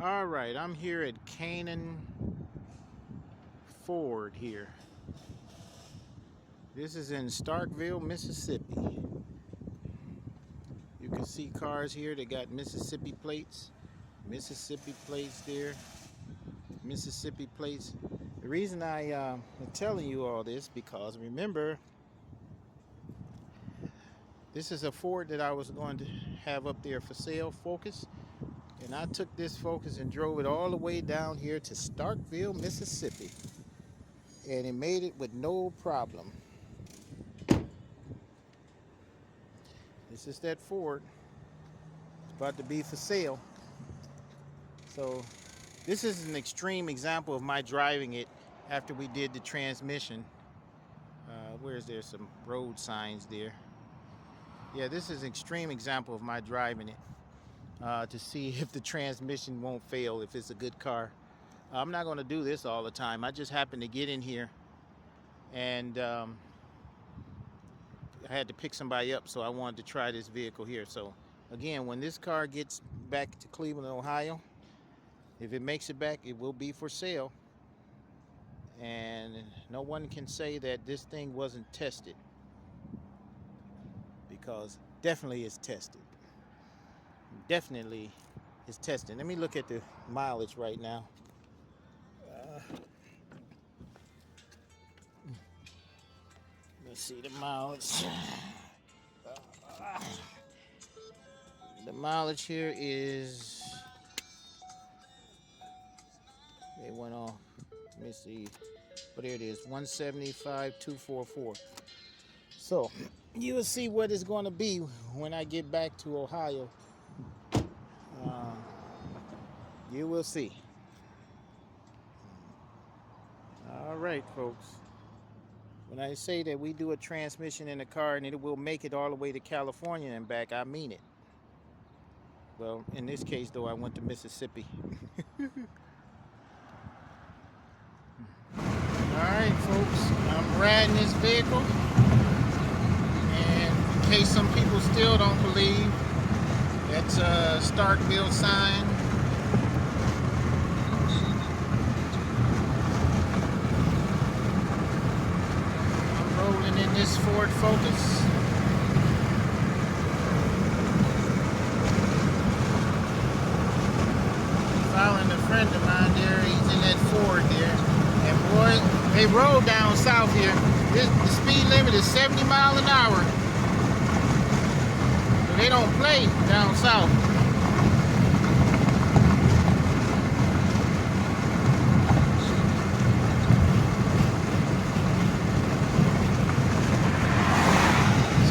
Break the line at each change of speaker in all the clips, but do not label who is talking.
All right, I'm here at Canaan Ford here. This is in Starkville, Mississippi. You can see cars here that got Mississippi plates there, Mississippi plates. The reason I'm telling you all this because remember, this is a Ford that I was going to have up there for sale, Focus. And I took this Focus and drove it all the way down here to Starkville, Mississippi. And it made it with no problem. This is that Ford. It's about to be for sale. So this is an extreme example of my driving it after we did the transmission. Where's there some road signs there? Yeah, this is an extreme example of my driving it to see if the transmission won't fail, if it's a good car. I'm not going to do this all the time. I just happened to get in here and I had to pick somebody up, so I wanted to try this vehicle here. So again, when this car gets back to Cleveland, Ohio, if it makes it back, it will be for sale. And no one can say that this thing wasn't tested, because definitely it's tested. Definitely is tested. Let me look at the mileage right now. Let's see the mileage. The mileage here is, they went off. Let me see. But there it is, 175,244. So you will see what it's going to be when I get back to Ohio. You will see. All right, folks. When I say that we do a transmission in a car and it will make it all the way to California and back, I mean it. Well, in this case, though, I went to Mississippi. Alright, folks, I'm riding this vehicle, and in case some people still don't believe, that's a Starkville sign. I'm rolling in this Ford Focus. Following a friend of mine there, he's in that Ford there. And boy, they roll down south here. The speed limit is 70 miles an hour. So they don't play down south.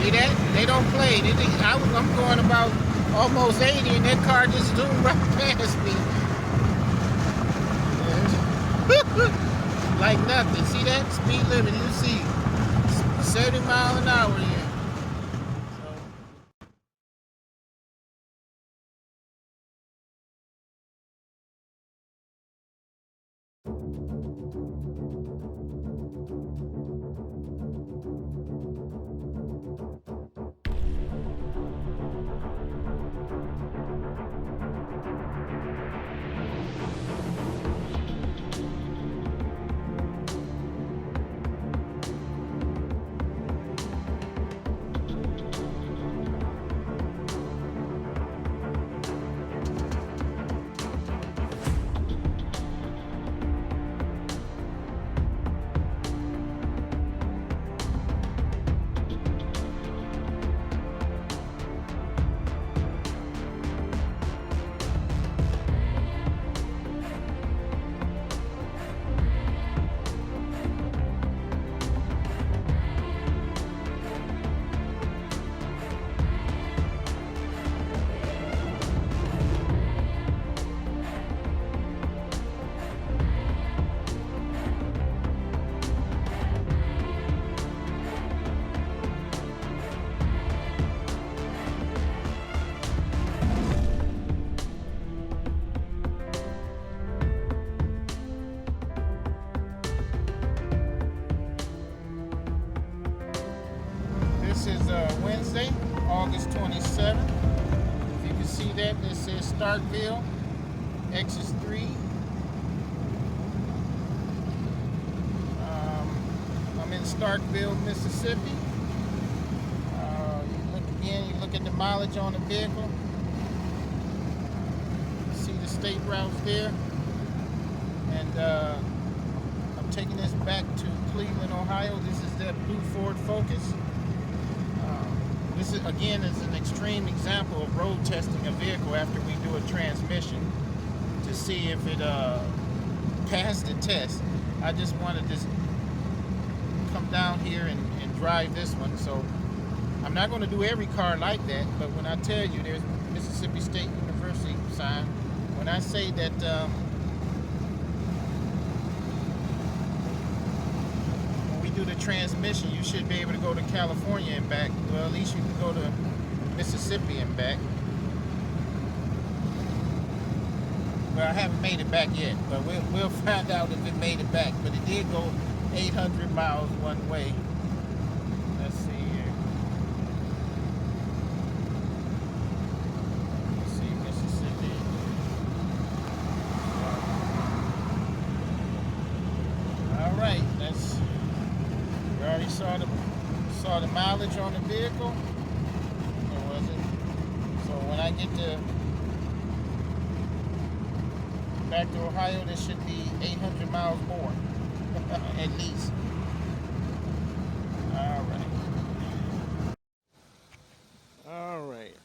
See that? They don't play. I'm going about almost 80 and that car just zoomed right past me. Like nothing. See that? Speed limit, you see 70 miles an hour here. Wednesday, August 27th. If you can see that, this says Starkville. X3. I'm in Starkville, Mississippi. You look at the mileage on the vehicle. See the state routes there. And I'm taking this back to Cleveland, Ohio. This is that blue Ford Focus. This is, again, is an extreme example of road testing a vehicle after we do a transmission to see if it passed the test. I just wanted to come down here and drive this one. So I'm not going to do every car like that, but when I tell you there's Mississippi State University sign, when I say that when we do the transmission, you should be able to go to California and back. Well, at least you can go to Mississippi and back. Well, I haven't made it back yet, but we'll find out if it made it back. But it did go 800 miles one way. Let's see here. Let's see, Mississippi. All right, we already saw the mileage on the vehicle. Where was it? So when I get back to Ohio, this should be 800 miles more, at least. All right,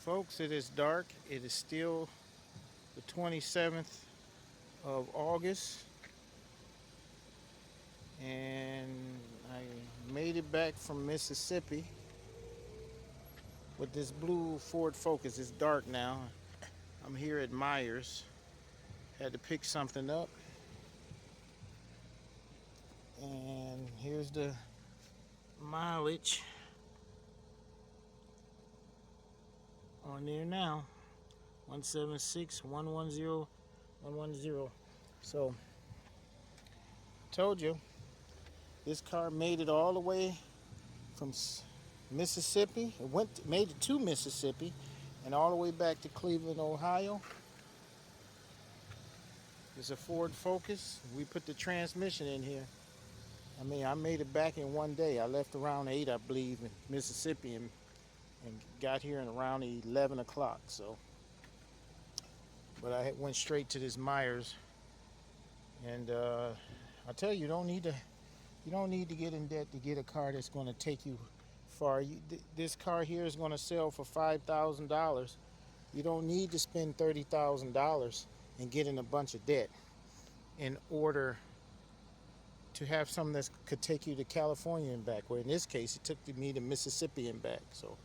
folks, it is dark. It is still the 27th of August, and I made it back from Mississippi with this blue Ford Focus. It's dark now. I'm here at Myers. Had to pick something up. And here's the mileage on there now. 176, 110. So, told you, this car made it all the way from Mississippi. It made it to Mississippi and all the way back to Cleveland, Ohio. It's a Ford Focus. We put the transmission in here. I mean, I made it back in one day. I left around 8, I believe, in Mississippi and got here at around 11 o'clock. So, but I went straight to this Myers. And I tell you, you don't need to get in debt to get a car that's going to take you far. This car here is going to sell for $5,000. You don't need to spend $30,000 and get in a bunch of debt in order to have something that could take you to California and back. Where in this case, it took me to Mississippi and back. So.